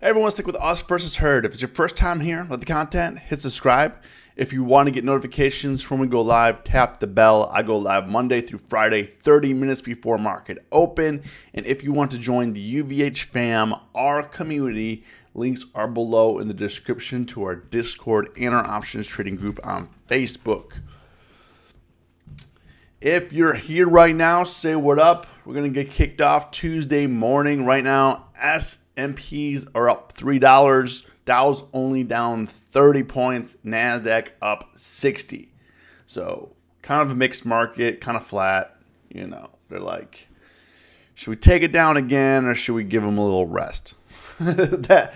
Everyone stick with us versus herd. If it's your first time here, like the content, hit subscribe. If you want to get notifications from when we go live, tap the bell. I go live Monday through Friday, 30 minutes before market open. And if you want to join the UVH fam, our community, links are below in the description to our Discord and our options trading group on Facebook. If you're here right now, say what up. We're going to get kicked off Tuesday morning. Right now, S&Ps are up $3. Dow's only down 30 points. NASDAQ up 60. So kind of a mixed market, kind of flat. You know, they're like, should we take it down again or should we give them a little rest? that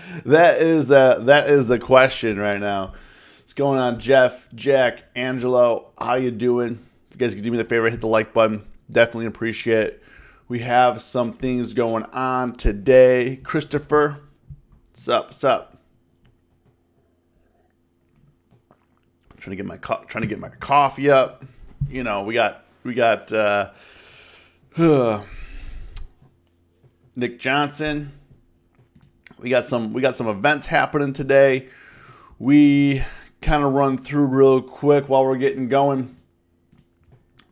is the question right now. What's going on, Jeff, Jack, Angelo? How you doing? If you guys could do me the favor, hit the like button. Definitely appreciate it. We have some things going on today. Christopher, what's up? What's up? I'm trying to get my coffee up. You know, we got Nick Johnson. We got some events happening today. We kind of run through real quick while we're getting going.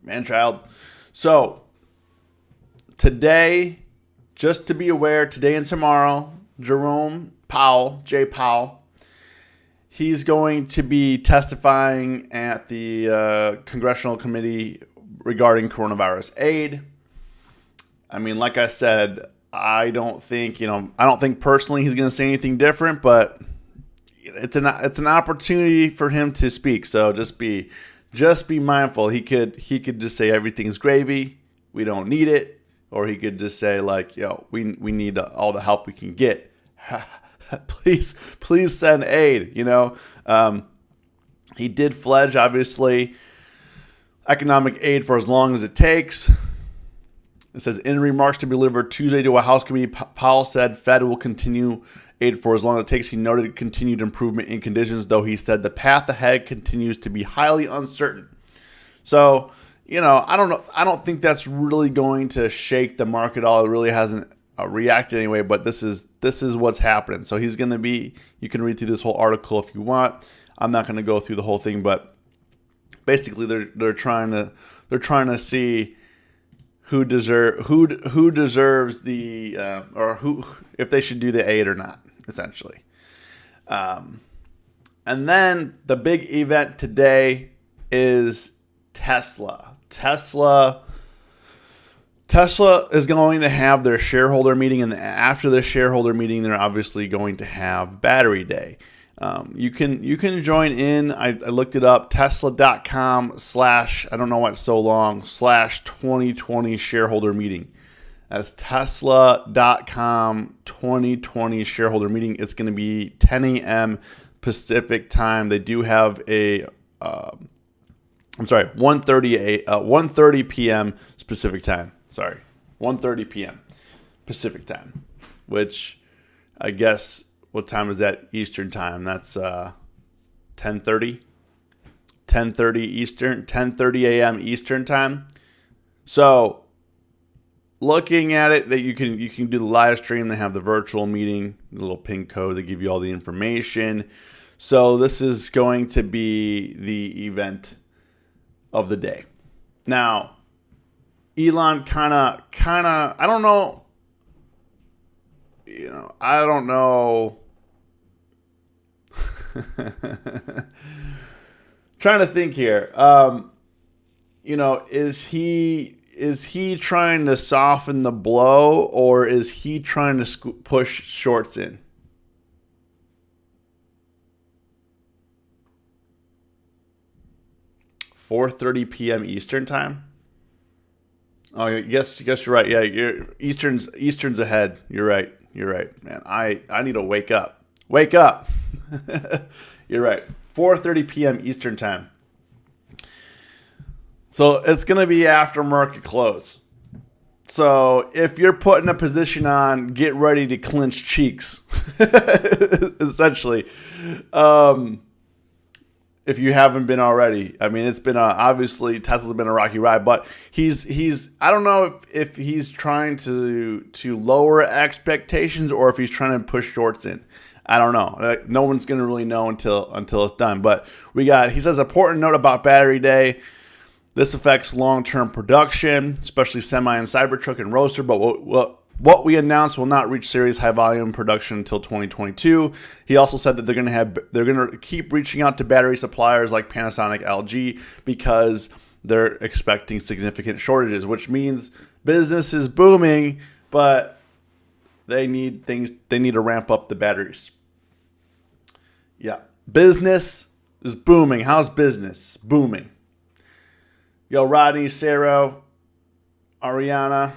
Man, child. So today, just to be aware, today and tomorrow, Jerome Powell, Jay Powell, he's going to be testifying at the Congressional Committee regarding coronavirus aid. I mean, like I said, I don't think personally he's going to say anything different, but it's an opportunity for him to speak. So just be mindful. He could just say everything's gravy, we don't need it, or he could just say like, yo, we need all the help we can get. please send aid. You know, he did pledge obviously economic aid for as long as it takes. It says in remarks to be delivered Tuesday to a House committee, Powell said Fed will continue aid for as long as it takes. He noted continued improvement in conditions, though he said the path ahead continues to be highly uncertain. So, you know, I don't think that's really going to shake the market at all. It really hasn't reacted anyway, but this is what's happening. So he's going to be, you can read through this whole article if you want. I'm not going to go through the whole thing, but basically they're trying to see who deserves the or who, if they should do the aid or not, essentially. And then the big event today is Tesla. Tesla is going to have their shareholder meeting, and after the shareholder meeting, they're obviously going to have Battery Day. You can join in. I looked it up. Tesla.com/ I don't know why it's so long /2020 shareholder meeting. That's Tesla.com 2020 shareholder meeting. It's going to be 10 a.m. Pacific time. They do have a 1:30 p.m. Pacific time. Sorry, 1:30 p.m. Pacific time, which I guess. What time is that Eastern time? That's 10:30 Eastern, 10:30 a.m. Eastern time. So, looking at it, that you can do the live stream. They have the virtual meeting, the little pin code. They give you all the information. So this is going to be the event of the day. Now, Elon kind of, I don't know. You know, I don't know. Trying to think here. You know, is he trying to soften the blow, or is he trying to push shorts in? $4:30 p.m. Eastern time. Oh, yes, you're right. Yeah, Eastern's ahead. You're right, man. I need to wake up. Wake up. You're right. 4:30 p.m. Eastern time. So it's going to be after market close. So if you're putting a position on, get ready to clench cheeks. Essentially. if you haven't been already. I mean, it's been obviously Tesla's been a rocky ride, but he's I don't know if he's trying to lower expectations or if he's trying to push shorts in. I don't know. No one's gonna really know until it's done. But he says important note about Battery Day. This affects long-term production, especially semi and Cybertruck and Roadster. But what we announced will not reach series high volume production until 2022. He also said that they're going to keep reaching out to battery suppliers like Panasonic, LG, because they're expecting significant shortages, which means business is booming, but they need to ramp up the batteries. Yeah. Business is booming. How's business? Booming. Yo, Rodney, Sarah, Ariana,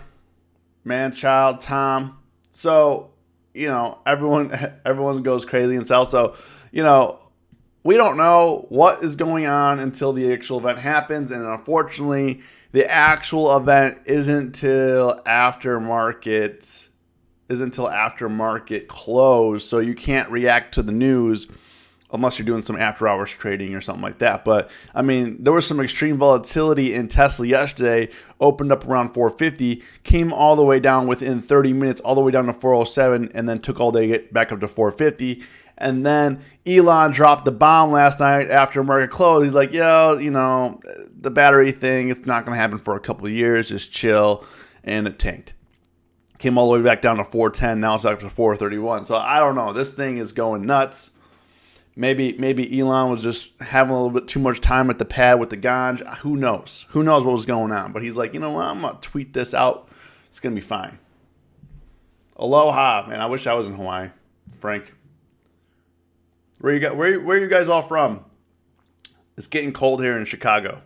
Manchild, Tom. So, everyone goes crazy and sells. So, we don't know what is going on until the actual event happens. And unfortunately, the actual event isn't till aftermarket close. So you can't react to the news unless you're doing some after hours trading or something like that. But I mean, there was some extreme volatility in Tesla yesterday, opened up around 450, came all the way down within 30 minutes, all the way down to 407, and then took all day back up to 450. And then Elon dropped the bomb last night after market close. He's like, the battery thing, it's not going to happen for a couple of years. Just chill. And it tanked. Came all the way back down to 410. Now it's up to 431. So I don't know. This thing is going nuts. Maybe Elon was just having a little bit too much time at the pad with the ganj. Who knows? Who knows what was going on? But he's like, you know what? I'm going to tweet this out. It's going to be fine. Aloha, man. I wish I was in Hawaii. Frank. Where are you guys all from? It's getting cold here in Chicago.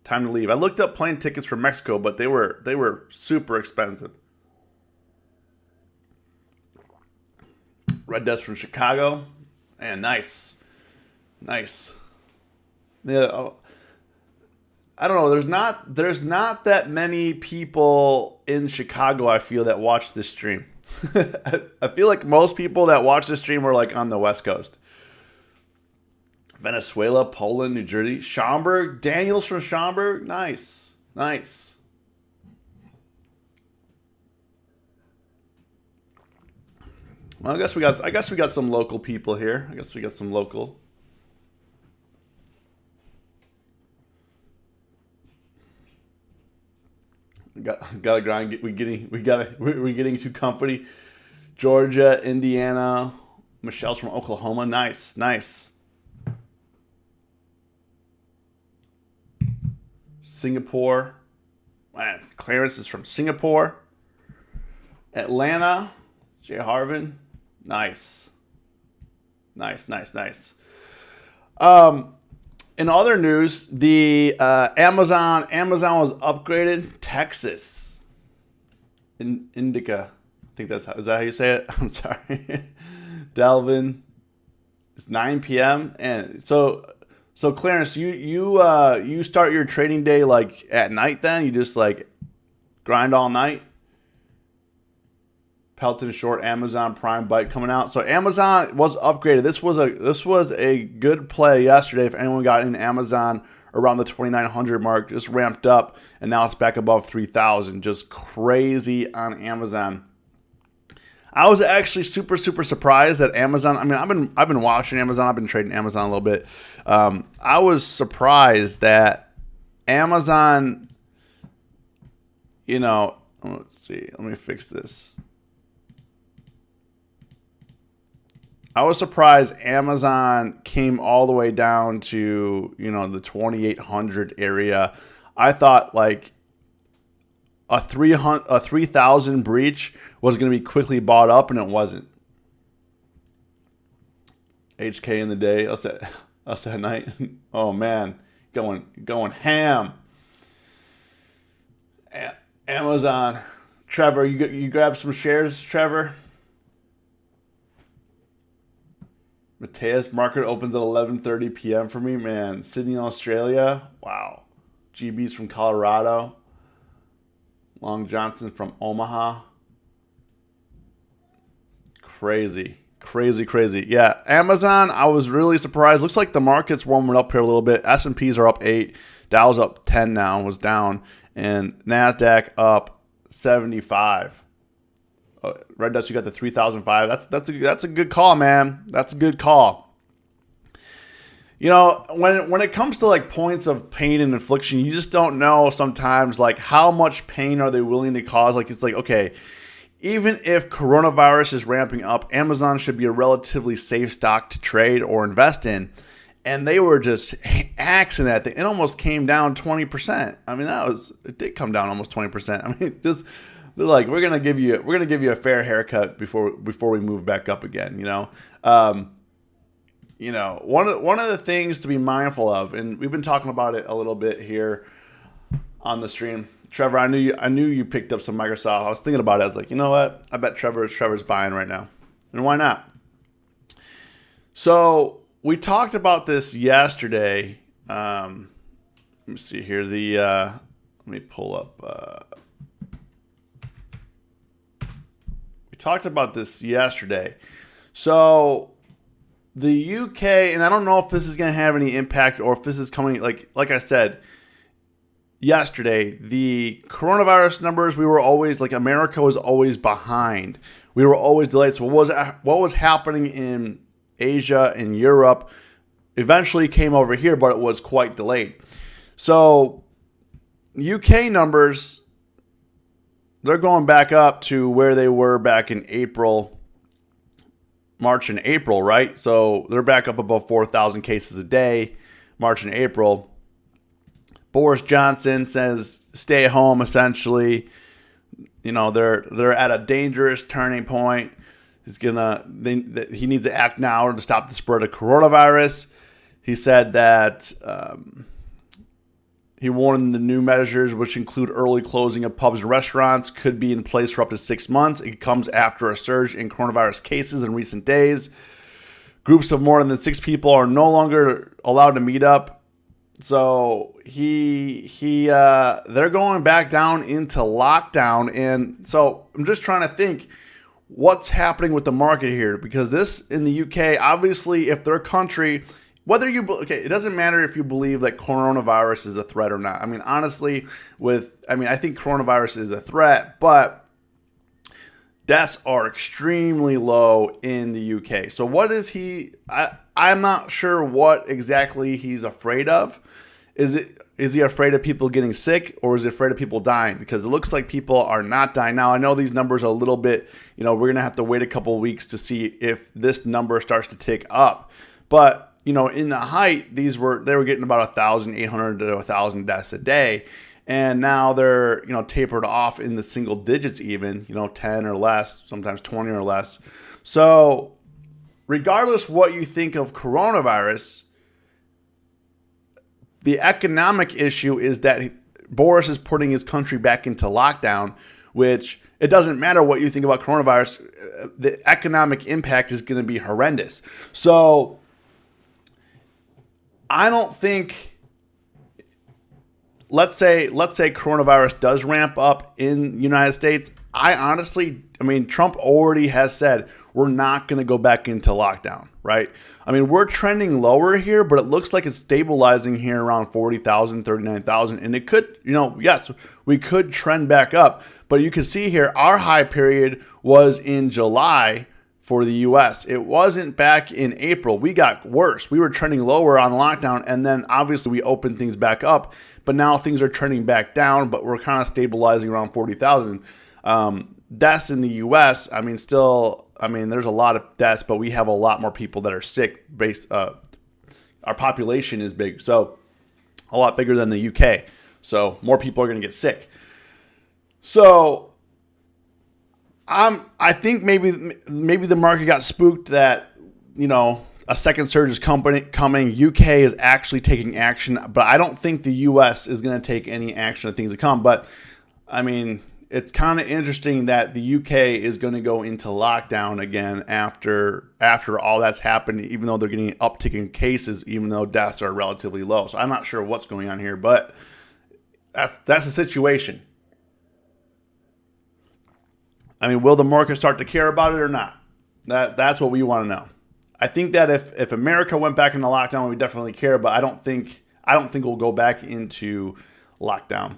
Time to leave. I looked up plane tickets for Mexico, but they were super expensive. Red Desk from Chicago. Man, nice. Yeah, I don't know. There's not that many people in Chicago, I feel, that watch this stream. I feel like most people that watch this stream are like on the West Coast. Venezuela, Poland, New Jersey, Schaumburg. Daniel's from Schaumburg. Nice. Well, I guess we got some local people here. I guess we got some local. Gotta grind. We're getting too comfy. Georgia, Indiana. Michelle's from Oklahoma. Nice. Singapore. Man, Clarence is from Singapore. Atlanta. Jay Harvin. Nice. In other news, the Amazon was upgraded. Texas. Indica. I think is that how you say it? I'm sorry. Delvin. It's 9 p.m. And so Clarence, you start your trading day like at night then? You just like grind all night? Pelton Short, Amazon Prime Bite coming out. So Amazon was upgraded. This was a good play yesterday. If anyone got in Amazon around the 2,900 mark, just ramped up, and now it's back above 3,000. Just crazy on Amazon. I was actually super surprised that Amazon. I mean, I've been watching Amazon. I've been trading Amazon a little bit. I was surprised that Amazon. Let's see. Let me fix this. I was surprised Amazon came all the way down to, the 2,800 area. I thought like a 3,000 breach was going to be quickly bought up, and it wasn't. HK in the day, us at night. Oh man, going ham. Amazon. Trevor, you grab some shares, Trevor. Mateus, market opens at 11:30 p.m. for me, man. Sydney, Australia. Wow. GB's from Colorado. Long Johnson from Omaha. Crazy. Crazy, crazy. Yeah, Amazon, I was really surprised. Looks like the market's warming up here a little bit. S&Ps are up 8. Dow's up 10 now, was down. And NASDAQ up 75. Red Dust, you got the 3005. That's a good call, man. That's a good call. You know, when it comes to like points of pain and infliction, you just don't know sometimes like how much pain are they willing to cause. Like it's like, okay, even if coronavirus is ramping up, Amazon should be a relatively safe stock to trade or invest in. And they were just axing that thing. It almost came down 20%. I mean, it did come down almost 20%. I mean, just they're like, we're gonna give you a fair haircut before we move back up again. One of the things to be mindful of, and we've been talking about it a little bit here on the stream. Trevor, I knew you picked up some Microsoft. I was thinking about it. I was like, you know what? I bet Trevor's buying right now, and why not? So we talked about this yesterday. Let me see here. Let me pull up. We talked about this yesterday. So the UK, and I don't know if this is going to have any impact or if this is coming, like I said yesterday, the coronavirus numbers, we were always, like America was always behind. We were always delayed. So what was happening in Asia and Europe eventually came over here, but it was quite delayed. So UK numbers, they're going back up to where they were back in March and April, right? So they're back up above 4,000 cases a day, March and April. Boris Johnson says stay home, essentially. You know, they're at a dangerous turning point. He needs to act now to stop the spread of coronavirus. He said that he warned the new measures, which include early closing of pubs and restaurants, could be in place for up to 6 months. It comes after a surge in coronavirus cases in recent days. Groups of more than 6 people are no longer allowed to meet up. So they're going back down into lockdown, and so I'm just trying to think what's happening with the market here, because this in the UK, obviously, if their country, it doesn't matter if you believe that coronavirus is a threat or not. I mean, honestly, I think coronavirus is a threat, but deaths are extremely low in the UK. So what is I'm not sure what exactly he's afraid of. Is he afraid of people getting sick, or is he afraid of people dying? Because it looks like people are not dying. Now, I know these numbers are a little bit, we're going to have to wait a couple of weeks to see if this number starts to tick up. But, in the height, they were getting about 1,800 to 1,000 deaths a day. And now they're, tapered off in the single digits even, 10 or less, sometimes 20 or less. So regardless what you think of coronavirus, the economic issue is that Boris is putting his country back into lockdown, which it doesn't matter what you think about coronavirus. The economic impact is going to be horrendous. So I don't think, let's say coronavirus does ramp up in the United States. Trump already has said we're not going to go back into lockdown, right? I mean, we're trending lower here, but it looks like it's stabilizing here around 40,000, 39,000. And it could, yes, we could trend back up. But you can see here, our high period was in July for the U.S. It wasn't back in April. We got worse. We were trending lower on lockdown, and then obviously we opened things back up. But now things are trending back down, but we're kind of stabilizing around 40,000. Deaths in the U.S., there's a lot of deaths, but we have a lot more people that are sick. Our population is big, so a lot bigger than the U.K. So more people are going to get sick. So I think maybe the market got spooked that, a second surge is coming. UK is actually taking action, but I don't think the US is going to take any action on things that come. But, it's kind of interesting that the UK is going to go into lockdown again after all that's happened, even though they're getting an uptick in cases, even though deaths are relatively low. So I'm not sure what's going on here, but that's the situation. Will the market start to care about it or not? That's what we want to know. I think that if America went back into lockdown, we would definitely care, but I don't think we'll go back into lockdown.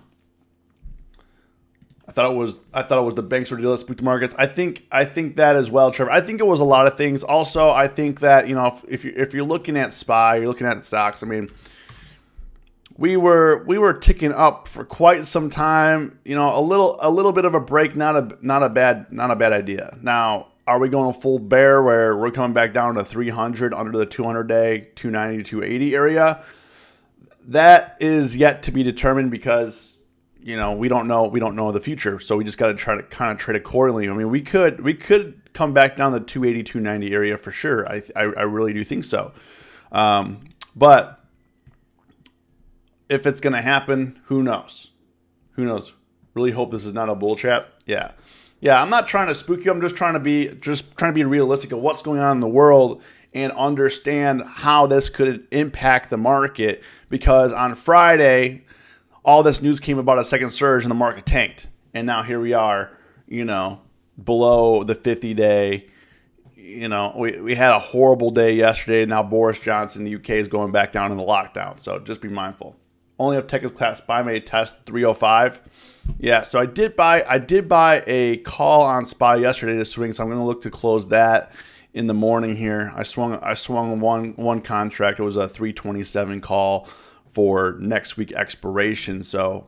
I thought it was the banks or dealers spooked the markets. I think that as well, Trevor. I think it was a lot of things. Also, I think that, you know, if you're looking at SPY, you're looking at stocks. I mean, we were ticking up for quite some time. You know, a little bit of a break, not a bad idea. Now, are we going full bear where we're coming back down to 300 under the 200-day 290 to 280 area? That is yet to be determined because, you know, we don't know the future. So we just got to try to kind of trade accordingly. I mean, we could come back down the 280 290 area for sure. I really do think so. But if it's going to happen, who knows? Really hope this is not a bull trap. Yeah, I'm not trying to spook you. I'm just trying to be realistic of what's going on in the world and understand how this could impact the market. Because on Friday, all this news came about a second surge and the market tanked. And now here we are, you know, below the 50-day. You know, we had a horrible day yesterday. Now Boris Johnson, the UK, is going back down in the lockdown. So just be mindful. Only if Texas Class SPY may test 305. Yeah, so I did buy a call on SPY yesterday to swing, so I'm going to look to close that in the morning here. I swung one contract. It was a 327 call for next week expiration. So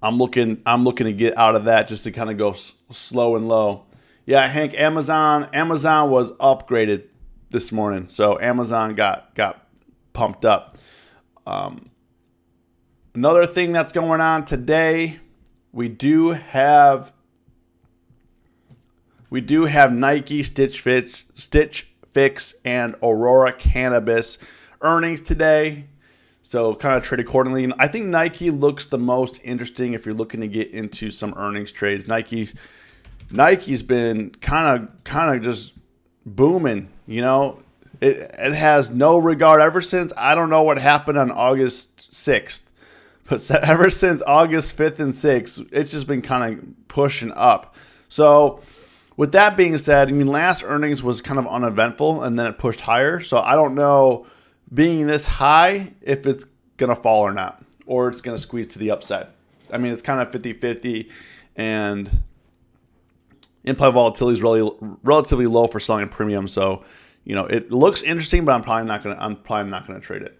I'm looking to get out of that just to kind of go slow and low. Yeah, Hank, Amazon was upgraded this morning, so Amazon got pumped up. Another thing that's going on today, we do have Nike, Stitch Fix, and Aurora Cannabis earnings today. So kind of trade accordingly. I think Nike looks the most interesting if you're looking to get into some earnings trades. Nike's been kind of just booming, you know. It has no regard ever since, I don't know what happened on August 6th. But ever since August 5th and 6th, it's just been kind of pushing up. So with that being said, I mean, last earnings was kind of uneventful, and then it pushed higher. So I don't know, being this high, if it's going to fall or not, or it's going to squeeze to the upside. I mean, it's kind of 50-50, and implied volatility is really relatively low for selling a premium. So, you know, it looks interesting, but I'm probably not going to trade it.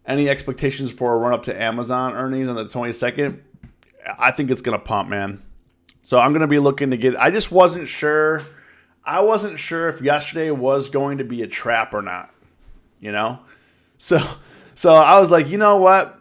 Any expectations for a run up to Amazon earnings on the 22nd? I think it's going to pump, man. So I'm going to be looking to get, I just wasn't sure. I wasn't sure if yesterday was going to be a trap or not, you know? So I was like, you know what?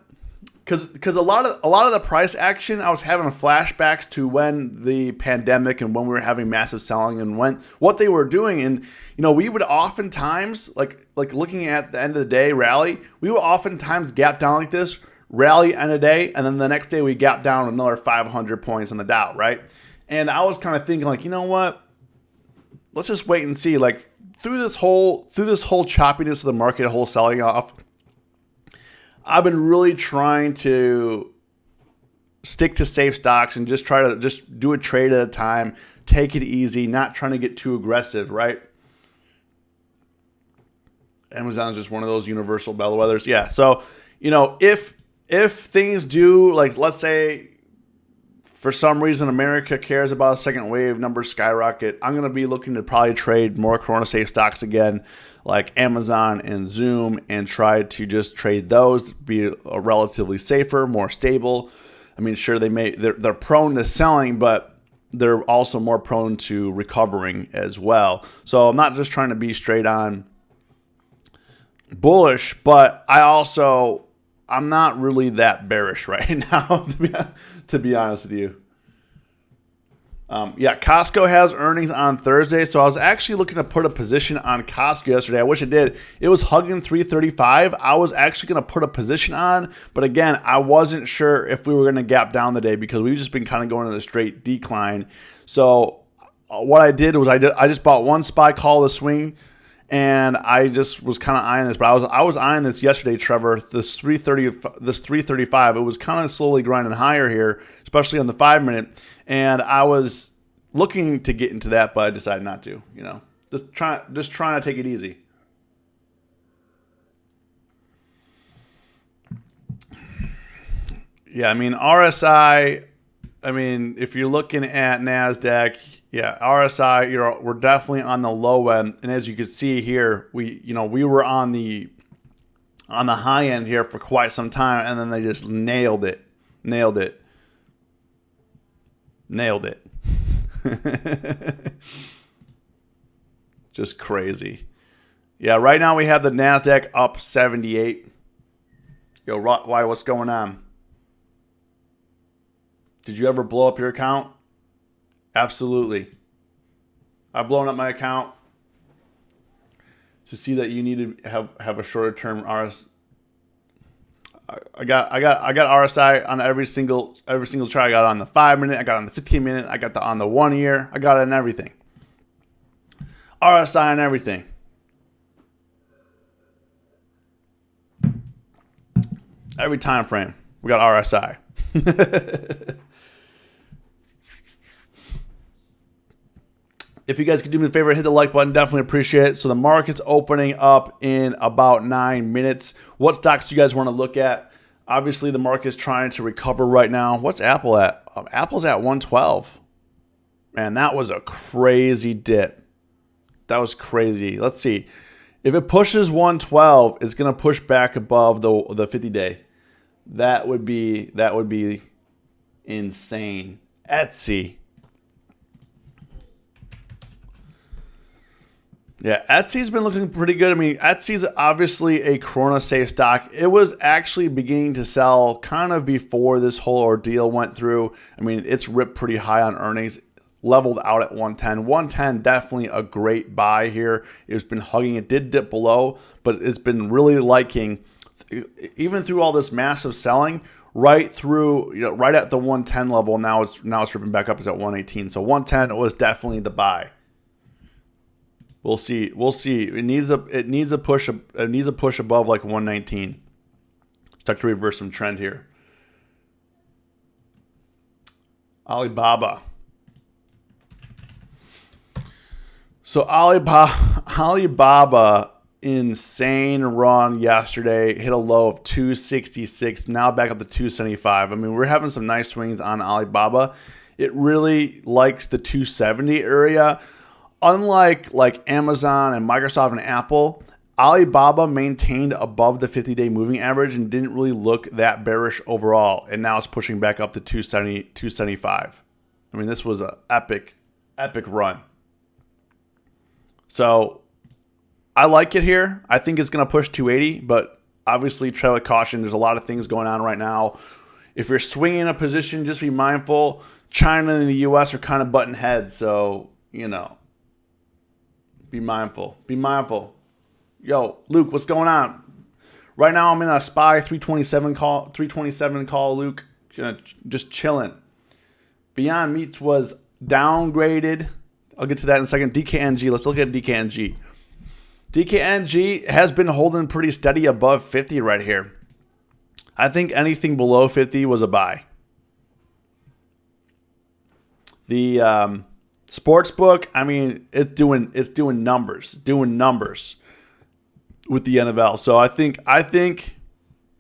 Because a lot of the price action, I was having flashbacks to when the pandemic and when we were having massive selling and what they were doing. And, you know, we would oftentimes, like looking at the end of the day rally, we would oftentimes gap down like this, rally end of day, and then the next day we gap down another 500 points on the Dow, right? And I was kind of thinking, like, you know what? Let's just wait and see. Like, through this whole choppiness of the market, whole selling off, I've been really trying to stick to safe stocks and just try to just do a trade at a time, take it easy, not trying to get too aggressive, right? Amazon is just one of those universal bellwethers. Yeah, so, you know, if things do, like, let's say for some reason America cares about a second wave, numbers skyrocket, I'm going to be looking to probably trade more Corona safe stocks again, like Amazon and Zoom, and try to just trade those, be relatively safer, more stable. I mean, sure, they're prone to selling, but they're also more prone to recovering as well. So I'm not just trying to be straight on bullish, but I'm not really that bearish right now, to be honest with you. Costco has earnings on Thursday, so I was actually looking to put a position on Costco yesterday. I wish I did. It was hugging 335. I was actually going to put a position on, but again, I wasn't sure if we were going to gap down the day because we've just been kind of going in a straight decline. So what I did was I just bought one SPY call to swing, and I just was kind of eyeing this. But I was eyeing this yesterday, Trevor. This 335. It was kind of slowly grinding higher here, especially on the 5-minute. And I was looking to get into that, but I decided not to. Just trying to take it easy. Yeah, I mean RSI. I mean, if you're looking at Nasdaq, yeah, RSI, we're definitely on the low end, and as you can see here, we were on the high end here for quite some time, and then they just nailed it. Just crazy. Yeah, right now we have the Nasdaq up 78. Yo, why? What's going on? Did you ever blow up your account? Absolutely. I've blown up my account to see that you need to have a shorter term RS. I got RSI on every single chart. I got it on the 5 minute. I got it on the 15 minute. I got on the 1 year. I got it on everything. RSI on everything. Every time frame, we got RSI. If you guys could do me a favor, hit the like button. Definitely appreciate it. So the market's opening up in about 9 minutes. What stocks do you guys want to look at? Obviously, the market's trying to recover right now. What's Apple at? Apple's at 112. Man, that was a crazy dip. That was crazy. Let's see. If it pushes 112, it's going to push back above the 50-day. That would be insane. Etsy. Yeah, Etsy's been looking pretty good. I mean, Etsy's obviously a Corona safe stock. It was actually beginning to sell kind of before this whole ordeal went through. I mean, it's ripped pretty high on earnings, leveled out at 110. 110, definitely a great buy here. It's been hugging. It did dip below, but it's been really liking, even through all this massive selling, right through, right at the 110 level. Now it's ripping back up. It's at 118. So 110 was definitely the buy. We'll see. It needs a push above like 119. Start to reverse some trend here. Alibaba. So Alibaba, insane run yesterday. Hit a low of 266. Now back up to 275. I mean, we're having some nice swings on Alibaba. It really likes the 270 area. Unlike like Amazon and Microsoft and Apple, Alibaba maintained above the 50-day moving average and didn't really look that bearish overall. And now it's pushing back up to 270, 275. I mean, this was an epic run. So I like it here. I think it's going to push 280, but obviously tread with caution. There's a lot of things going on right now. If you're swinging a position, just be mindful. China and the U.S. are kind of butting heads, so, be mindful. Be mindful. Yo, Luke, what's going on? Right now, I'm in a SPY 327 call, Luke. Just chilling. Beyond Meats was downgraded. I'll get to that in a second. DKNG. Let's look at DKNG. DKNG has been holding pretty steady above 50 right here. I think anything below 50 was a buy. The Sportsbook, I mean, it's doing numbers with the NFL. So I think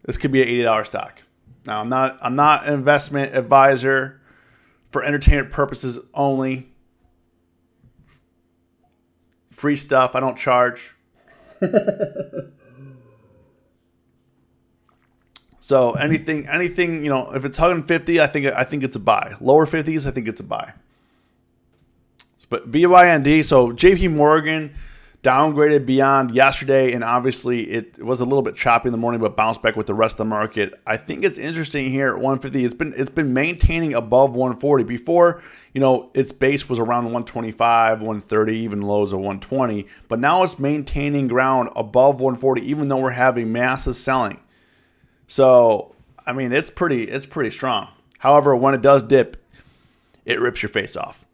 this could be an $80 stock. Now I'm not an investment advisor, for entertainment purposes only. Free stuff, I don't charge. So anything, if it's hugging 50, I think it's a buy. Lower 50s, I think it's a buy. But BYND, so JP Morgan downgraded beyond yesterday, and obviously it was a little bit choppy in the morning, but bounced back with the rest of the market. I think it's interesting here at 150. It's been maintaining above 140. Before, its base was around 125, 130, even lows of 120. But now it's maintaining ground above 140, even though we're having massive selling. So, I mean, it's pretty strong. However, when it does dip, it rips your face off.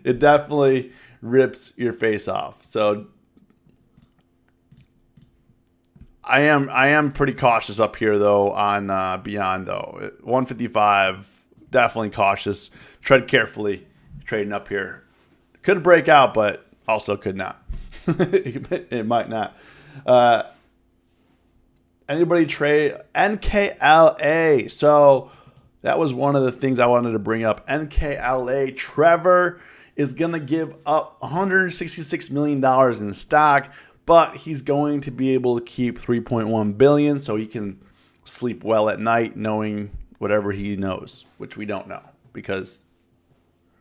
It definitely rips your face off. So I am pretty cautious up here though on Beyond though. 155, definitely cautious. Tread carefully trading up here. Could break out, but also could not. It might not. Anybody trade NKLA? So that was one of the things I wanted to bring up. NKLA. Trevor is going to give up $166 million in stock, but he's going to be able to keep $3.1 billion so he can sleep well at night knowing whatever he knows, which we don't know because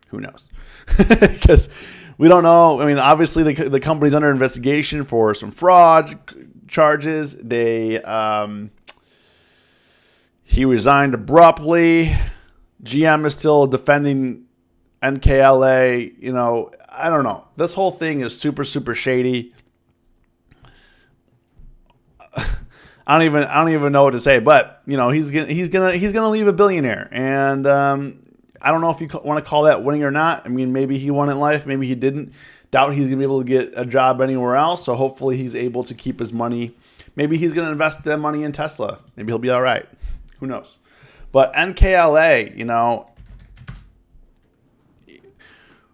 who knows? Because we don't know. I mean, obviously the company's under investigation for some fraud charges. He resigned abruptly. GM is still defending NKLA. You know, I don't know. This whole thing is super, super shady. I don't even know what to say, but you know he's gonna leave a billionaire, and I don't know if you want to call that winning or not. I mean, maybe he won in life, maybe he didn't. Doubt he's gonna be able to get a job anywhere else. So hopefully he's able to keep his money. Maybe he's gonna invest that money in Tesla. Maybe he'll be all right. Who knows? But NKLA, you know,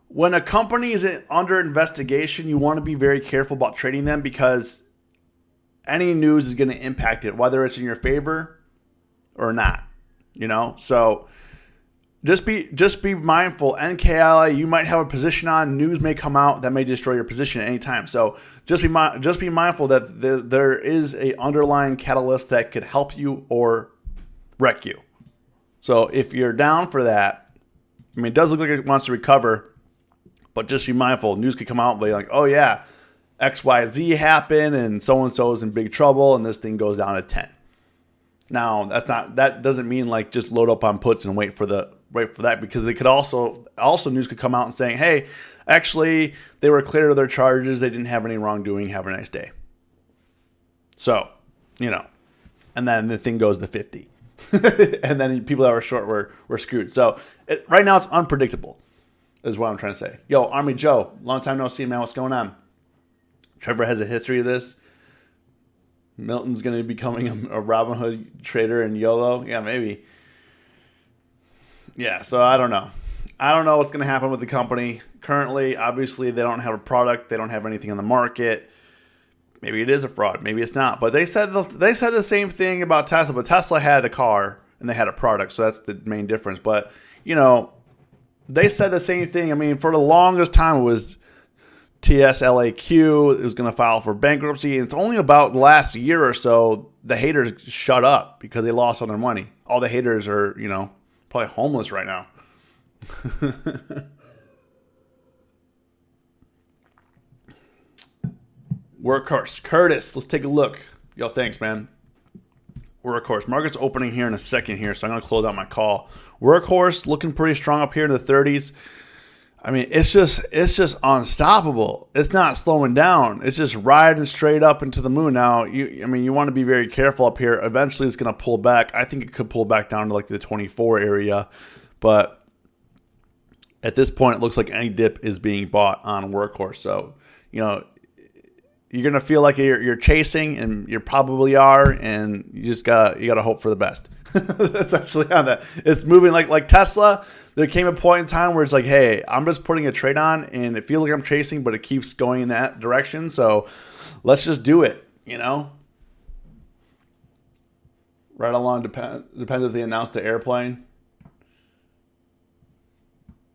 when a company is under investigation, you want to be very careful about trading them because any news is going to impact it, whether it's in your favor or not, you know? So just be mindful. NKLA, you might have a position on, news may come out that may destroy your position at any time. So just be mindful that there is a underlying catalyst that could help you or wreck you. So if you're down for that, I mean, it does look like it wants to recover, but just be mindful. News could come out and be like, oh yeah, XYZ happened and so-and-so is in big trouble and this thing goes down to 10. Now, that doesn't mean like just load up on puts and wait for that, because they could also news could come out and saying, hey, actually they were cleared of their charges, they didn't have any wrongdoing, have a nice day. So, you know, and then the thing goes to 50. And then people that were short were screwed. So right now it's unpredictable is what I'm trying to say. Yo, Army Joe, long time no see, man. What's going on? Trevor has a history of this. Milton's going to be becoming a Robinhood trader in YOLO. Yeah, maybe. Yeah, so I don't know. I don't know what's going to happen with the company. Currently, obviously, they don't have a product. They don't have anything on the market. Maybe it is a fraud. Maybe it's not. But they said the same thing about Tesla. But Tesla had a car and they had a product. So that's the main difference. But, you know, they said the same thing. I mean, for the longest time, it was TSLA is going to file for bankruptcy. And it's only about the last year or so the haters shut up because they lost all their money. All the haters are, you know, probably homeless right now. Workhorse. Curtis, let's take a look. Yo, thanks, man. Workhorse. Market's opening here in a second here, so I'm going to close out my call. Workhorse looking pretty strong up here in the 30s. I mean, it's just unstoppable. It's not slowing down. It's just riding straight up into the moon. Now, you want to be very careful up here. Eventually, it's going to pull back. I think it could pull back down to like the 24 area, but at this point, it looks like any dip is being bought on Workhorse. So, you know, you're going to feel like you're chasing, and you probably are, and you gotta hope for the best. That's actually on that. It's moving like Tesla. There came a point in time where it's like, hey, I'm just putting a trade on, and it feels like I'm chasing, but it keeps going in that direction. So let's just do it, you know? Right along, depends if they announce the airplane.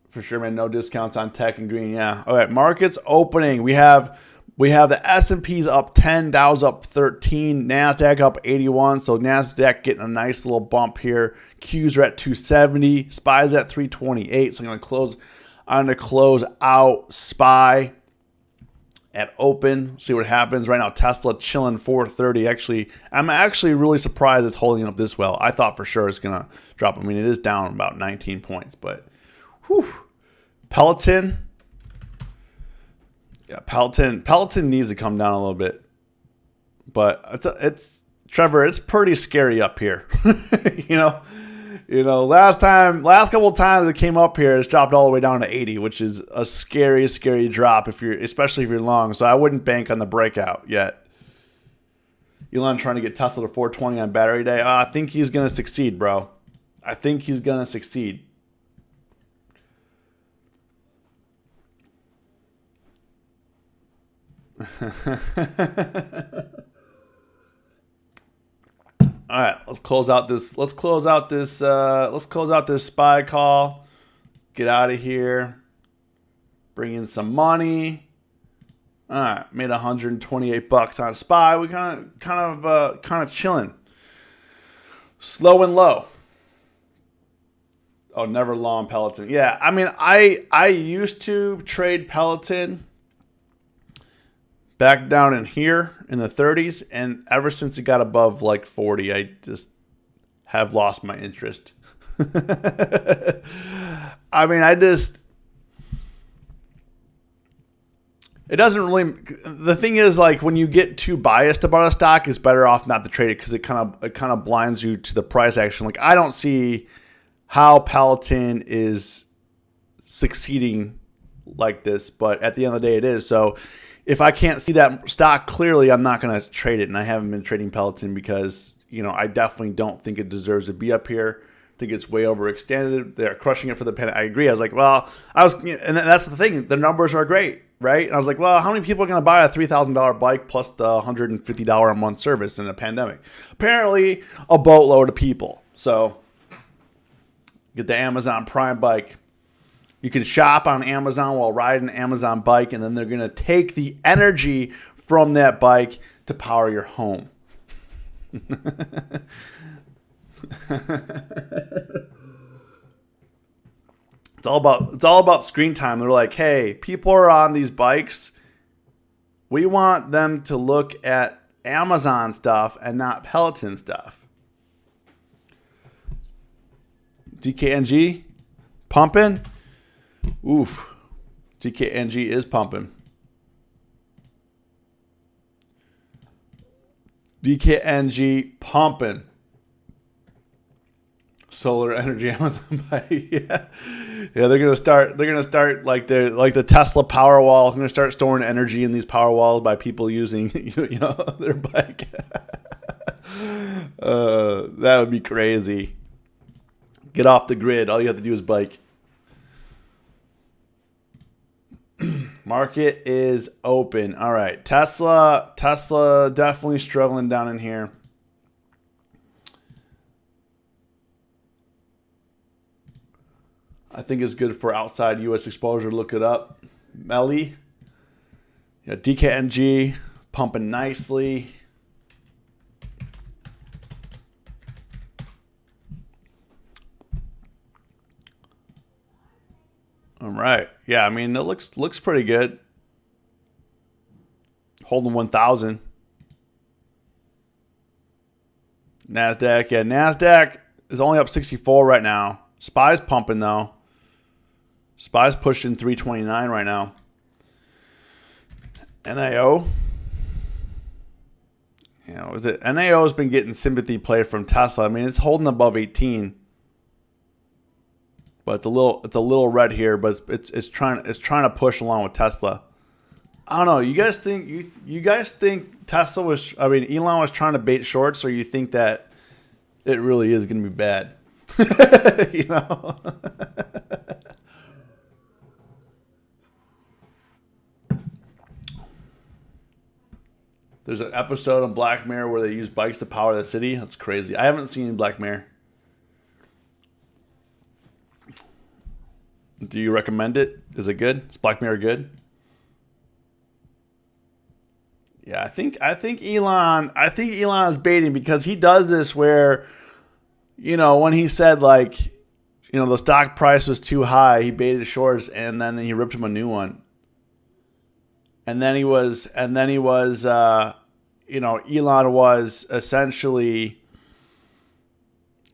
For sure, man, no discounts on tech and green, yeah. All right, markets opening. We have the S&P's up 10, Dow's up 13, NASDAQ up 81. So NASDAQ getting a nice little bump here. Qs are at 270, SPY's at 328. So I'm going to close out SPY at open. See what happens. Right now Tesla chilling 430. I'm actually really surprised it's holding up this well. I thought for sure it's going to drop. I mean, it is down about 19 points, but whew. Peloton. Yeah, Peloton needs to come down a little bit, but it's Trevor. It's pretty scary up here. you know. Last couple of times it came up here, it's dropped all the way down to 80, which is a scary drop especially if you're long. So I wouldn't bank on the breakout yet. Elon trying to get Tesla to 420 on battery day. I think he's gonna succeed, bro. I think he's gonna succeed. All right, let's close out this. Let's close out this. Let's close out this SPY call. Get out of here. Bring in some money. All right, made $128 on SPY. We kind of chilling. Slow and low. Oh, never long Peloton. Yeah, I mean, I used to trade Peloton back down in here in the 30s, and ever since it got above like 40, I just have lost my interest. I mean, it doesn't really. The thing is, like, when you get too biased about a stock, it's better off not to trade it because it kind of blinds you to the price action. Like, I don't see how Peloton is succeeding like this, but at the end of the day, it is. So if I can't see that stock clearly, I'm not going to trade it. And I haven't been trading Peloton because, I definitely don't think it deserves to be up here. I think it's way overextended. They're crushing it for the pen. I agree. I was like, and that's the thing. The numbers are great, right? And I was like, well, how many people are going to buy a $3,000 bike plus the $150 a month service in a pandemic? Apparently, a boatload of people. So get the Amazon Prime bike. You can shop on Amazon while riding an Amazon bike, and then they're going to take the energy from that bike to power your home. It's all about screen time. They're like, hey, people are on these bikes. We want them to look at Amazon stuff and not Peloton stuff. DKNG pumping. Oof. DKNG is pumping. DKNG pumping. Solar energy Amazon bike. Yeah. They're gonna start like the Tesla Powerwall. They're gonna start storing energy in these Powerwalls by people using their bike. That would be crazy. Get off the grid. All you have to do is bike. Market is open. All right. Tesla definitely struggling down in here. I think it's good for outside U.S. exposure. Look it up. Melly. Yeah, DKNG pumping nicely. All right. Yeah, I mean, it looks pretty good. Holding 1,000. NASDAQ. Yeah, NASDAQ is only up 64 right now. SPY's pumping, though. SPY's pushing 329 right now. NAO. NAO has been getting sympathy play from Tesla. I mean, it's holding above 18. But it's a little red here, but it's trying to push along with Tesla. I don't know. You guys think Tesla was? I mean, Elon was trying to bait shorts, or you think that it really is going to be bad? There's an episode of Black Mirror where they use bikes to power the city. That's crazy. I haven't seen Black Mirror. Do you recommend it? Is it good? Is Black Mirror good? Yeah, I think Elon is baiting because he does this where, when he said the stock price was too high, he baited shorts and then he ripped him a new one. And then Elon was essentially,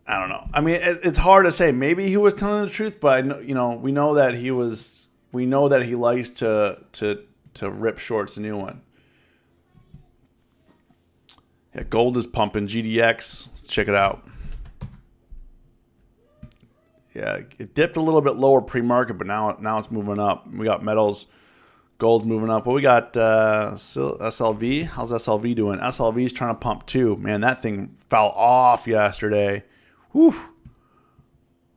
I don't know. I mean, it's hard to say. Maybe he was telling the truth, but we know that he likes to rip shorts a new one. Yeah, gold is pumping. GDX. Let's check it out. Yeah, it dipped a little bit lower pre-market, but now it's moving up. We got metals. Gold's moving up. But we got SLV. How's SLV doing? SLV's trying to pump too. Man, that thing fell off yesterday. Whew.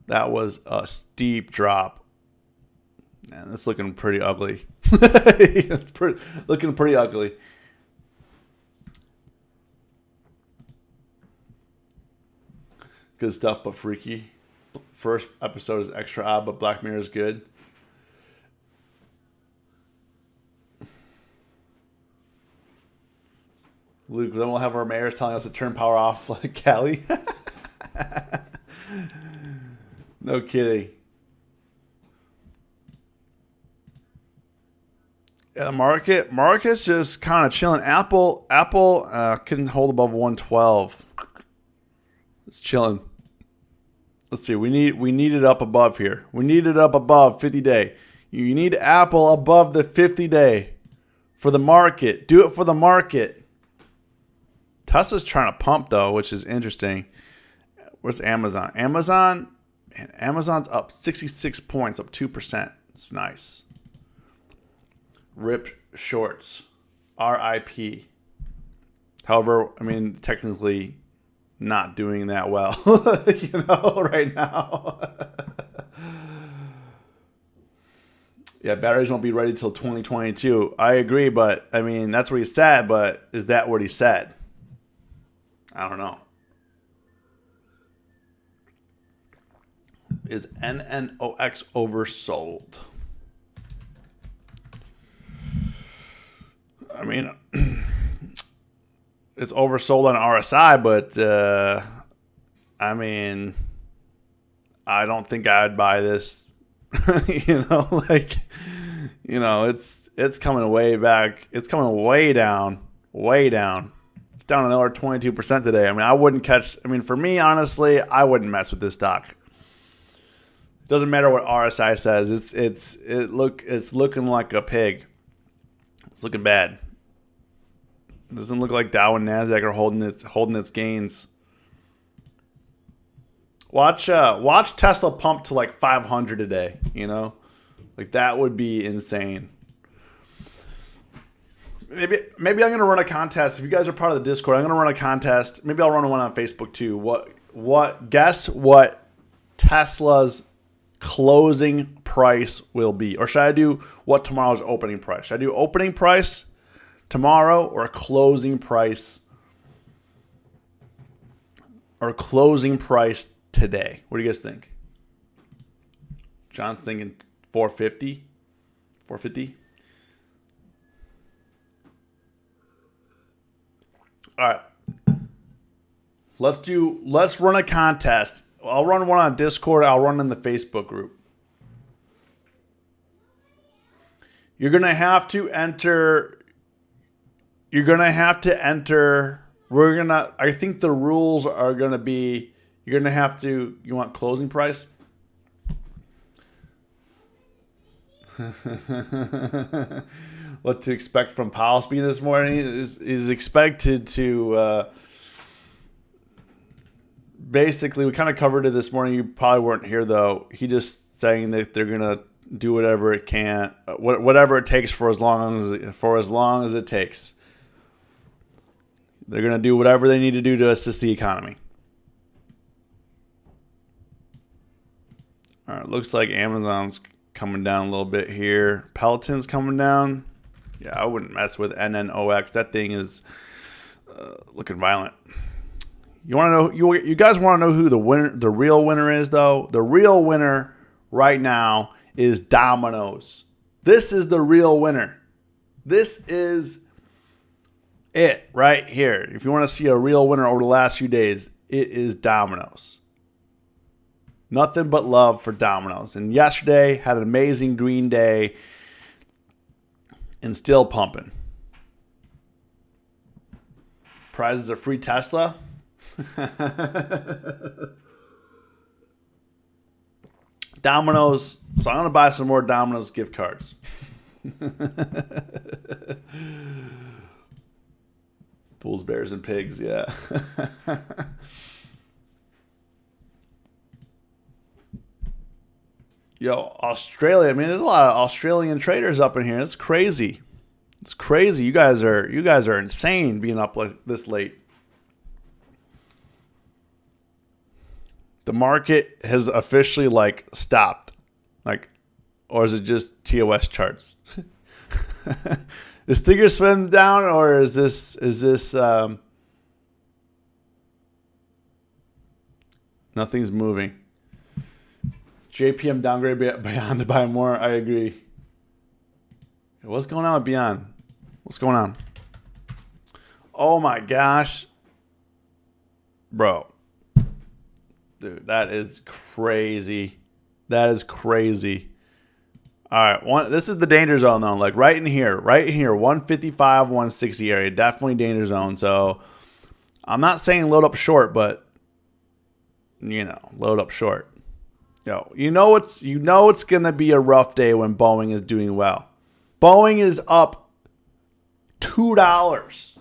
That was a steep drop. Man, that's looking pretty ugly. It's looking pretty ugly. Good stuff, but freaky. First episode is extra odd, but Black Mirror is good. Luke, then we'll have our mayors telling us to turn power off like Cali. No kidding. Yeah, the market's just kind of chilling. Apple couldn't hold above 112. It's chilling. Let's see. We need it up above here. We need it up above 50-day. You need Apple above the 50-day for the market. Do it for the market. Tesla's trying to pump though, which is interesting. Where's Amazon? Amazon's up 66 points, up 2%. It's nice. Ripped shorts. RIP. However, I mean, technically not doing that well, right now. Yeah, batteries won't be ready till 2022. I agree, but I mean, that's what he said, but is that what he said? I don't know. Is NNOX oversold? I mean, it's oversold on RSI, but I mean, I don't think I'd buy this. It's coming way back. It's coming way down, way down. It's down another 22% today. I mean, I wouldn't catch. I mean, for me, honestly, I wouldn't mess with this stock. It doesn't matter what RSI says. It's looking like a pig. It's looking bad. It doesn't look like Dow and Nasdaq are holding its gains. Watch Tesla pump to like 500 a day. Like that would be insane. Maybe I'm gonna run a contest. If you guys are part of the Discord, I'm gonna run a contest. Maybe I'll run one on Facebook too. Guess what Tesla's closing price will be? Or should I do what tomorrow's opening price? Should I do opening price tomorrow or a closing price today? What do you guys think? John's thinking 450. 450. All right. Let's run a contest. I'll run one on Discord. I'll run in the Facebook group. You're going to have to enter. I think the rules are going to be, you're going to have to, you want closing price? What to expect from Powell speaking this morning is expected to, basically, we kind of covered it this morning. You probably weren't here though. He just saying that they're going to do whatever it can, whatever it takes for as long as it takes. They're going to do whatever they need to do to assist the economy. All right, looks like Amazon's coming down a little bit here. Peloton's coming down. Yeah, I wouldn't mess with NNOX. That thing is looking violent. You want to know? You guys want to know who the real winner is, though? The real winner right now is Domino's. This is the real winner. This is it right here. If you want to see a real winner over the last few days, it is Domino's. Nothing but love for Domino's. And yesterday had an amazing green day and still pumping. Prizes of free Tesla. Domino's. So I'm going to buy some more Domino's gift cards. Bulls, bears, and pigs, yeah. Yo, Australia. I mean, there's a lot of Australian traders up in here. It's crazy. It's crazy. You guys are insane being up like this late. The market has officially stopped. or is it just TOS charts? Is Thinkorswim down, or is this nothing's moving? JPM downgrade Beyond to buy more. I agree. What's going on with Beyond? What's going on? Oh my gosh. Bro. Dude, that is crazy. That is crazy. All right, this is the danger zone though. Like right in here, 155, 160 area, definitely danger zone. So I'm not saying load up short, but load up short. You know it's gonna be a rough day when Boeing is doing well. Boeing is up $2.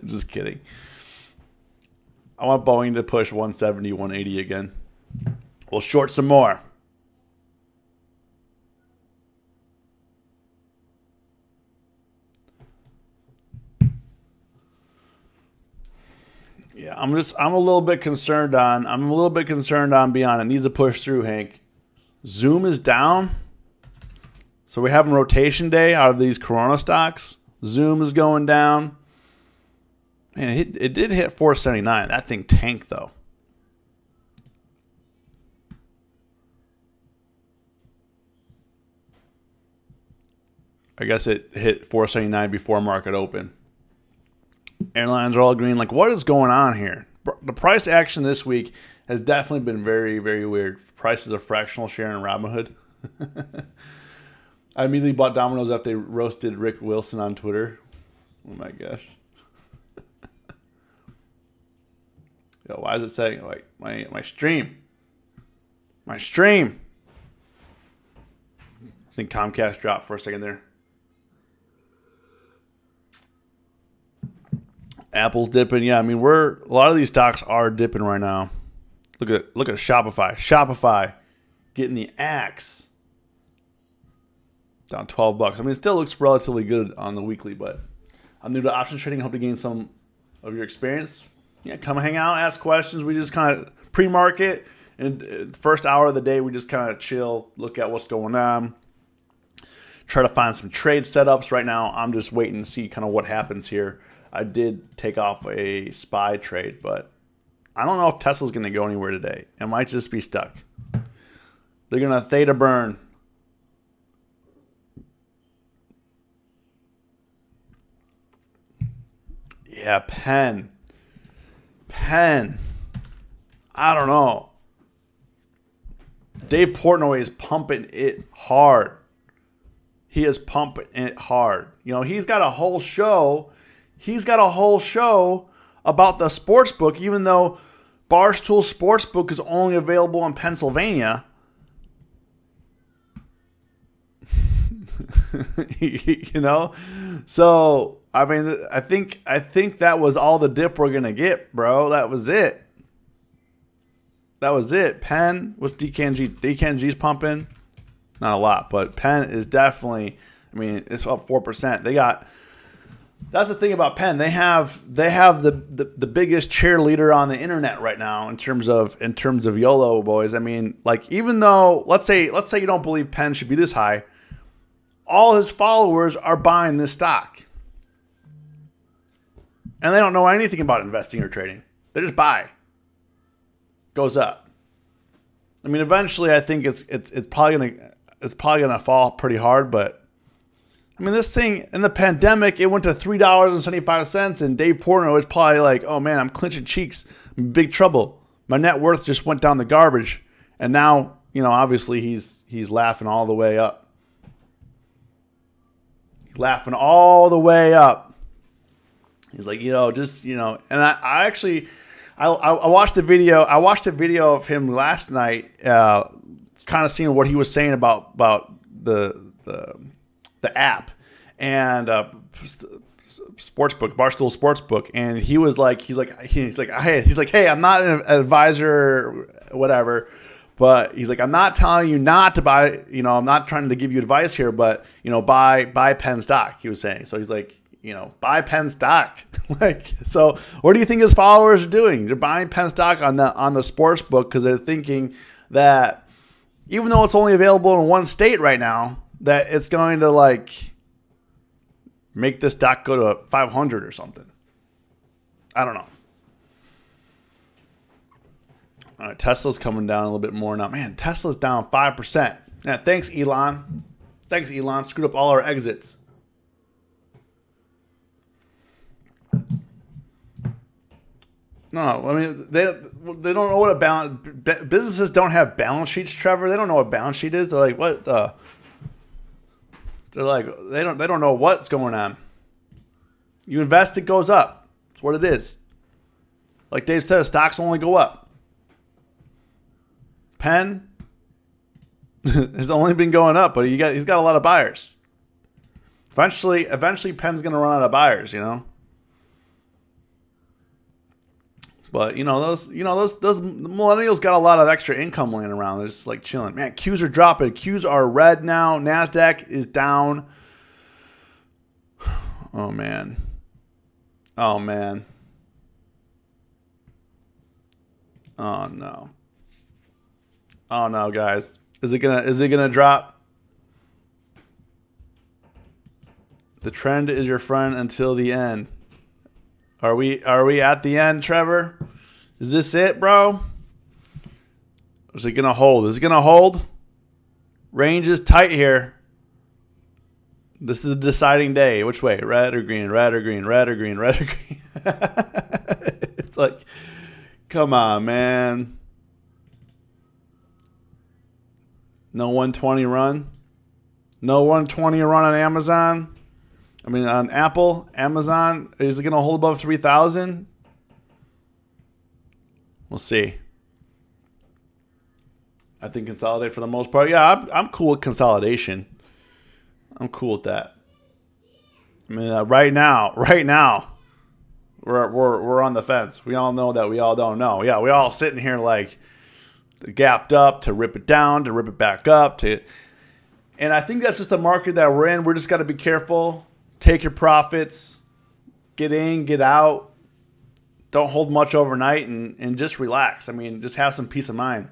Just kidding. I want Boeing to push 170, 180 again. We'll short some more. Yeah, I'm a little bit concerned on Beyond. It needs to push through, Hank. Zoom is down. So we're having rotation day out of these Corona stocks. Zoom is going down. And it did hit 479. That thing tanked though. I guess it hit 479 before market open. Airlines are all green. Like, what is going on here? The price action this week has definitely been very, very weird. Price is a fractional share in Robinhood. I immediately bought Domino's after they roasted Rick Wilson on Twitter. Oh my gosh. Yo, why is it saying like my stream? My stream. I think Comcast dropped for a second there. Apple's dipping. Yeah, I mean a lot of these stocks are dipping right now. Look at Shopify. Shopify getting the axe. Down $12. I mean, it still looks relatively good on the weekly, but I'm new to options trading. I hope to gain some of your experience. Yeah, come hang out, ask questions. We just kind of pre-market, and the first hour of the day, we just kind of chill, look at what's going on, try to find some trade setups. Right now, I'm just waiting to see kind of what happens here. I did take off a SPY trade, but I don't know if Tesla's going to go anywhere today. It might just be stuck. They're going to theta burn. Yeah, Penn. I don't know. Dave Portnoy is pumping it hard. He is pumping it hard. He's got a whole show. About the sports book, even though Barstool Sportsbook is only available in Pennsylvania. So I mean, I think that was all the dip we're gonna get, bro. That was it. Penn was DKNG. DKNG's pumping, not a lot, but Penn is definitely. I mean, it's up 4%. That's the thing about Penn. They have the biggest cheerleader on the internet right now in terms of YOLO boys. I mean, like, even though let's say you don't believe Penn should be this high, all his followers are buying this stock. And they don't know anything about investing or trading. They just buy. Goes up. I mean, eventually I think it's probably gonna fall pretty hard, but I mean, this thing in the pandemic, it went to $3.75, and Dave Portnoy was probably like, "Oh man, I'm clenching cheeks, I'm in big trouble. My net worth just went down the garbage," and now, obviously he's laughing all the way up. He's laughing all the way up. He's like, and I actually watched the video. I watched a video of him last night, kind of seeing what he was saying about the app and sportsbook, Barstool Sportsbook, and he's like, hey, I'm not an advisor, or whatever, but he's like, I'm not telling you not to buy, I'm not trying to give you advice here, but buy Penn stock. He was saying, so he's like, buy Penn stock. Like, so what do you think his followers are doing? They're buying Penn stock on the sportsbook because they're thinking that even though it's only available in one state right now, that it's going to like make this stock go to 500 or something. I don't know. All right, Tesla's coming down a little bit more now. Man, Tesla's down 5%. Yeah, thanks, Elon. Thanks, Elon. Screwed up all our exits. No, I mean, they don't know what a balance... Businesses don't have balance sheets, Trevor. They don't know what a balance sheet is. They're like, what the... They're like, they don't know what's going on. You invest, it goes up. That's what it is. Like Dave said, stocks only go up. Penn has only been going up, but he's got a lot of buyers. Eventually Penn's going to run out of buyers, you know. But those millennials got a lot of extra income laying around. They're just like chilling. Man, Qs are dropping. Qs are red now. NASDAQ is down. Oh man. Oh man. Oh no. Oh no, guys. Is it gonna drop? The trend is your friend until the end. Are we at the end, Trevor? Is this it, bro? Or is it gonna hold? Is it gonna hold? Range is tight here. This is the deciding day. Which way? Red or green? Red or green? Red or green? Red or green? It's like, come on, man. No 120 run. No 120 run on Amazon. I mean, on Apple, Amazon, is it going to hold above 3,000? We'll see. I think consolidate for the most part. Yeah, I'm cool with consolidation. I'm cool with that. I mean, right now, we're on the fence. We all know that we all don't know. Yeah, we all sitting here like gapped up to rip it down, to rip it back up, and I think that's just the market that we're in. We're just got to be careful. Take your profits, get in, get out. Don't hold much overnight and just relax. I mean, just have some peace of mind.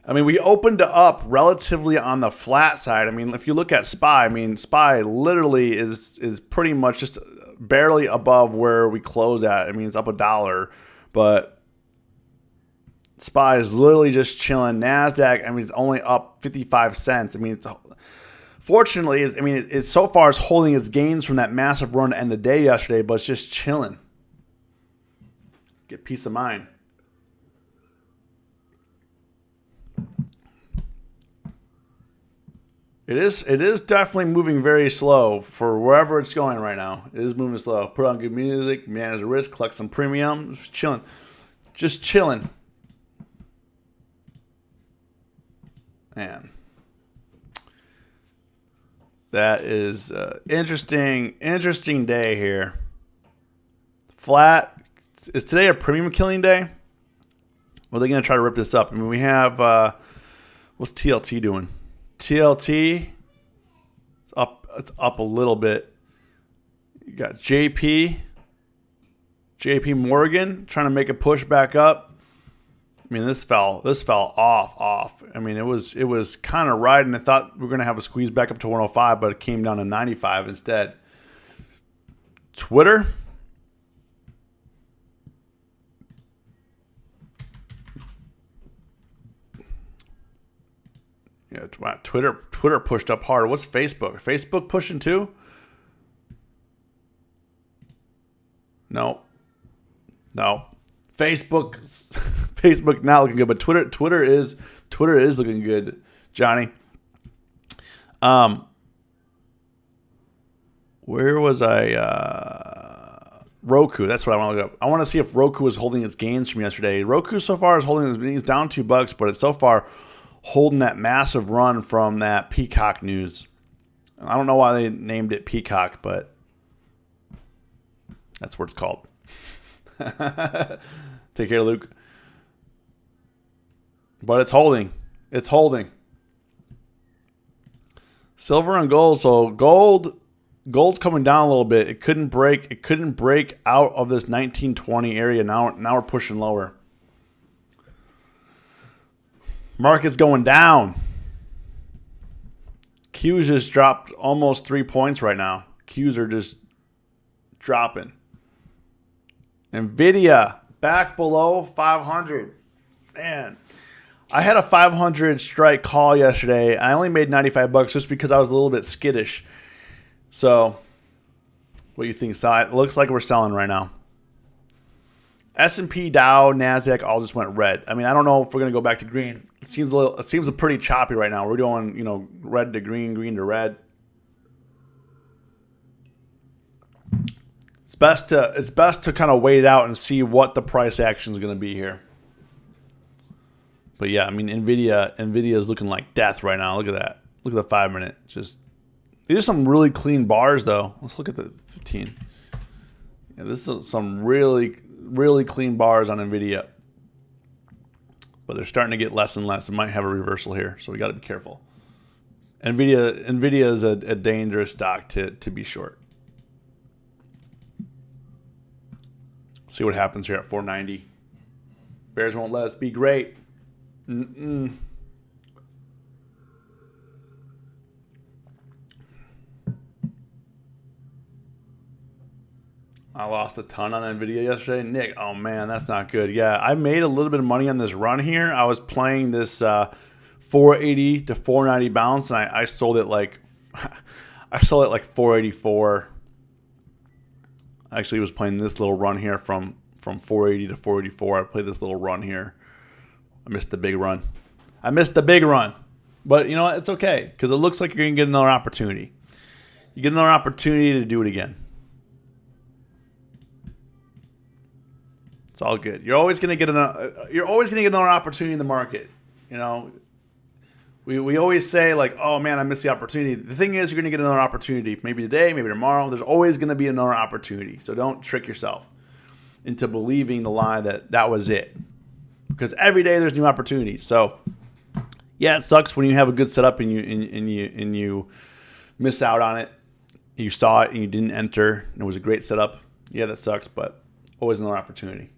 I mean, we opened up relatively on the flat side. I mean, if you look at SPY, I mean, SPY literally is pretty much just barely above where we close at. I mean, it's up $1, but SPY is literally just chilling. NASDAQ, I mean, it's only up 55 cents. I mean, fortunately, it's so far is holding its gains from that massive run to end the day yesterday, but it's just chilling. Get peace of mind. It is definitely moving very slow for wherever it's going right now. It is moving slow. Put on good music, manage the risk, collect some premium, just chilling. Just chilling. Man. That is interesting day here. Flat. Is today a premium killing day? Or are they going to try to rip this up? I mean, we have, what's TLT doing? TLT, it's up a little bit. You got JP Morgan trying to make a push back up. I mean, this fell off. I mean, it was kind of riding. I thought we were going to have a squeeze back up to 105, but it came down to 95 instead. Twitter. Yeah, Twitter pushed up hard. What's Facebook? Facebook pushing too? No. Facebook not looking good, but Twitter is looking good, Johnny. Where was I? Roku. That's what I want to look up. I want to see if Roku is holding its gains from yesterday. Roku so far is holding its gains down $2, but it's so far holding that massive run from that Peacock news. I don't know why they named it Peacock, but that's what it's called. Take care, Luke. But it's holding. It's holding. Silver and gold. So gold's coming down a little bit. It couldn't break out of this 1920 area. Now we're pushing lower. Market's going down. Q's just dropped almost 3 points right now. Q's are just dropping. Nvidia back below 500. Man, I had a 500 strike call yesterday. I only made $95 just because I was a little bit skittish. So, what do you think, Si? It looks like we're selling right now. S&P, Dow, Nasdaq all just went red. I mean, I don't know if we're gonna go back to green. It seems pretty choppy right now. We're doing, red to green, green to red. It's best to kind of wait it out and see what the price action is going to be here. But yeah, I mean, Nvidia is looking like death right now. Look at that. Look at the 5 minute. These are some really clean bars though. Let's look at the 15. Yeah, this is some really clean bars on Nvidia. But they're starting to get less and less. It might have a reversal here, so we got to be careful. Nvidia is a dangerous stock to be short. See what happens here at 490. Bears won't let us be great. I lost a ton on Nvidia yesterday. Nick, oh man, that's not good. Yeah, I made a little bit of money on this run here. I was playing this 480 to 490 bounce, and I sold it like 484. I actually was playing this little run here from 480 to 484. I played this little run here. I missed the big run. But you know what? It's okay because it looks like you're going to get another opportunity. You get another opportunity to do it again. It's all good. You're always going to get another opportunity in the market. You know, we always say like, oh man, I missed the opportunity. The thing is, you're going to get another opportunity. Maybe today, maybe tomorrow. There's always going to be another opportunity. So don't trick yourself into believing the lie that was it. Because every day there's new opportunities. So yeah, it sucks when you have a good setup and you miss out on it. You saw it and you didn't enter and it was a great setup. Yeah, that sucks, but always another opportunity.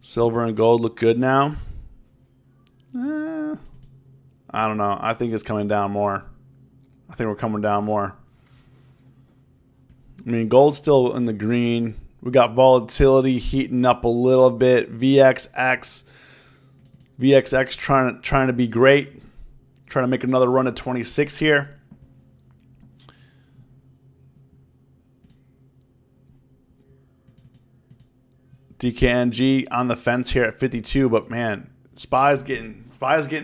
Silver and gold look good now. I don't know. I think it's coming down more. I think we're coming down more. I mean, gold's still in the green. We got volatility heating up a little bit. VXX trying to be great. Trying to make another run at 26 here. DKNG on the fence here at 52, but man, SPY's getting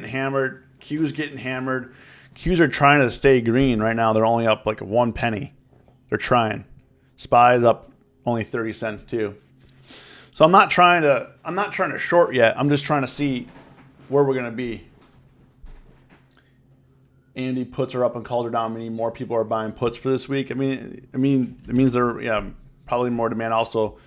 hammered. Q's getting hammered. Q's are trying to stay green right now. They're only up like 1 penny. They're trying. SPY's up only 30 cents too. So I'm not trying to short yet. I'm just trying to see where we're gonna be. Andy puts are up and calls are down. Meaning more people are buying puts for this week. I mean, it means there probably more demand. Also,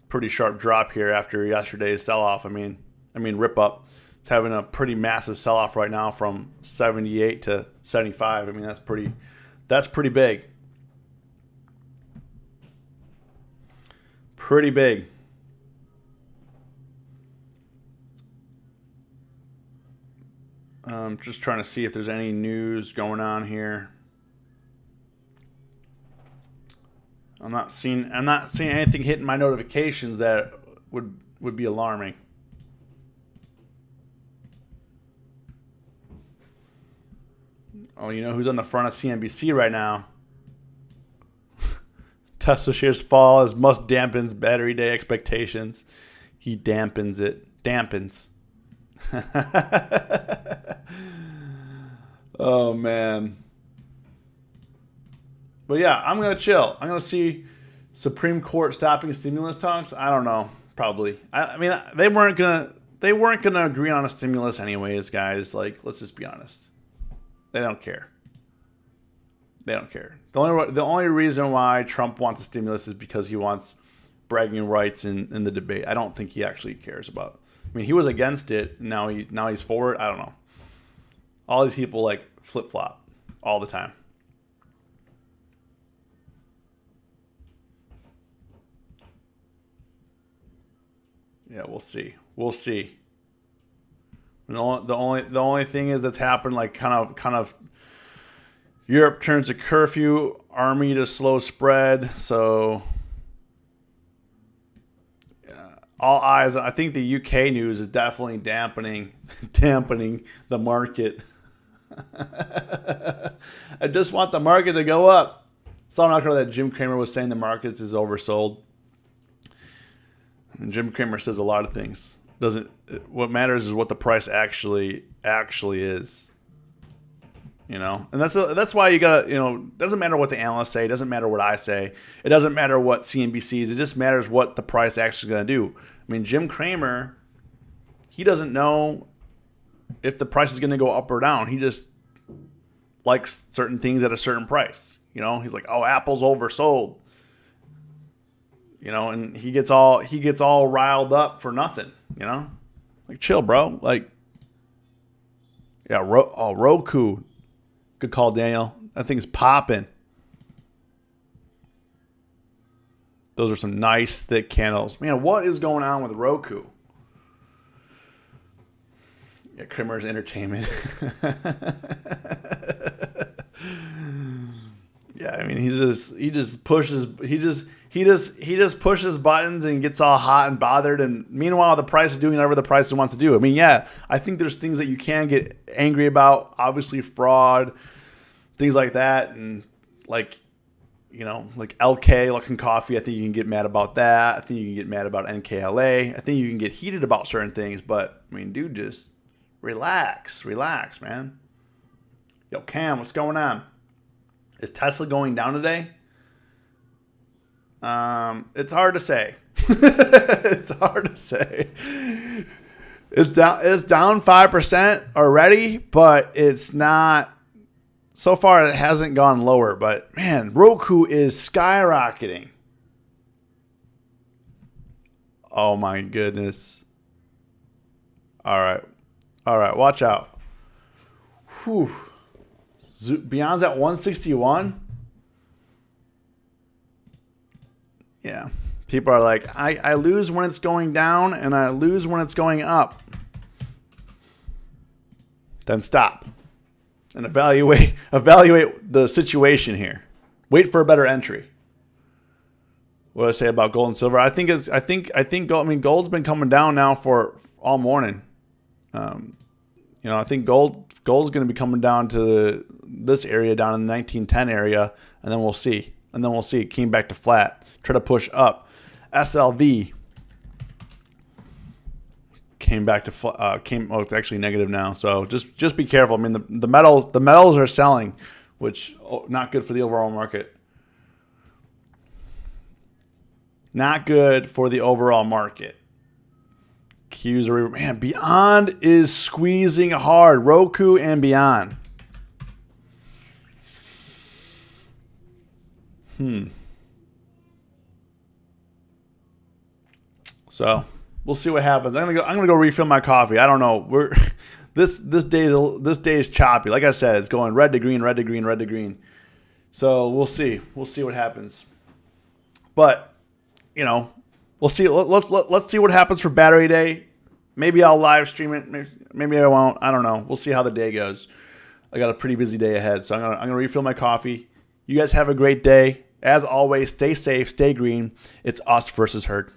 pretty sharp drop here after yesterday's sell-off. I mean, rip up. It's having a pretty massive sell-off right now from 78 to 75. I mean, that's pretty big. Pretty big. Just trying to see if there's any news going on here. I'm not seeing anything hitting my notifications that would be alarming. Oh, you know who's on the front of CNBC right now? Tesla shares fall as Musk dampens battery day expectations. He dampens it. Oh, man. But yeah, I'm going to chill. I'm going to see Supreme Court stopping stimulus talks. I don't know. Probably. I mean, they weren't going to agree on a stimulus anyways, guys. Like, let's just be honest. They don't care. The only reason why Trump wants a stimulus is because he wants bragging rights in the debate. I don't think he actually cares about. I mean, he was against it. Now he's for it. I don't know. All these people like flip-flop all the time. Yeah, we'll see. The only thing is that's happened, like kind of Europe turns to curfew, army to slow spread. So all eyes. I think the UK news is definitely dampening the market. I just want the market to go up. So I'm not sure that Jim Cramer was saying the market is oversold. And Jim Cramer says a lot of things. What matters is what the price actually is. You know, and that's why you gotta, it doesn't matter what the analysts say, it doesn't matter what I say, it doesn't matter what CNBC is, it just matters what the price actually is gonna do. I mean, Jim Cramer, he doesn't know if the price is gonna go up or down. He just likes certain things at a certain price. He's like, oh, Apple's oversold. And he gets all riled up for nothing. Like, chill, bro. Like, yeah, Roku. Good call, Daniel. That thing's popping. Those are some nice thick candles. Man, what is going on with Roku? Yeah, Kramer's entertainment. Yeah, I mean, he just pushes buttons and gets all hot and bothered, and meanwhile the price is doing whatever the price wants to do. I mean, yeah, I think there's things that you can get angry about, obviously fraud, things like that, and like LK Luckin Coffee, I think you can get mad about that. I think you can get mad about NKLA. I think you can get heated about certain things, but I mean, dude, just relax, man. Yo, Cam, what's going on? Is Tesla going down today? It's hard to say. It's hard to say. It's down 5% already, but it's not. So far, it hasn't gone lower. But man, Roku is skyrocketing. Oh my goodness. All right. Watch out. Whew. Beyond's at 161. Yeah. People are like, I lose when it's going down and I lose when it's going up. Then stop and evaluate the situation here. Wait for a better entry. What do I say about gold and silver? I think gold's been coming down now for all morning. I think gold's going to be coming down to this area down in the 1910 area, and then we'll see. It came back to flat. Try to push up. SLV came back to it's actually negative now. So just be careful. I mean, the metals are selling, which not good for the overall market. Not good for the overall market. Qs are, man, Beyond is squeezing hard. Roku and Beyond. So we'll see what happens. I'm gonna go refill my coffee. I don't know. This day is choppy. Like I said, it's going red to green, red to green, red to green. So we'll see. We'll see what happens. But we'll see. Let's see what happens for Battery Day. Maybe I'll live stream it. Maybe I won't. I don't know. We'll see how the day goes. I got a pretty busy day ahead, so I'm gonna refill my coffee. You guys have a great day. As always, stay safe, stay green. It's us versus herd.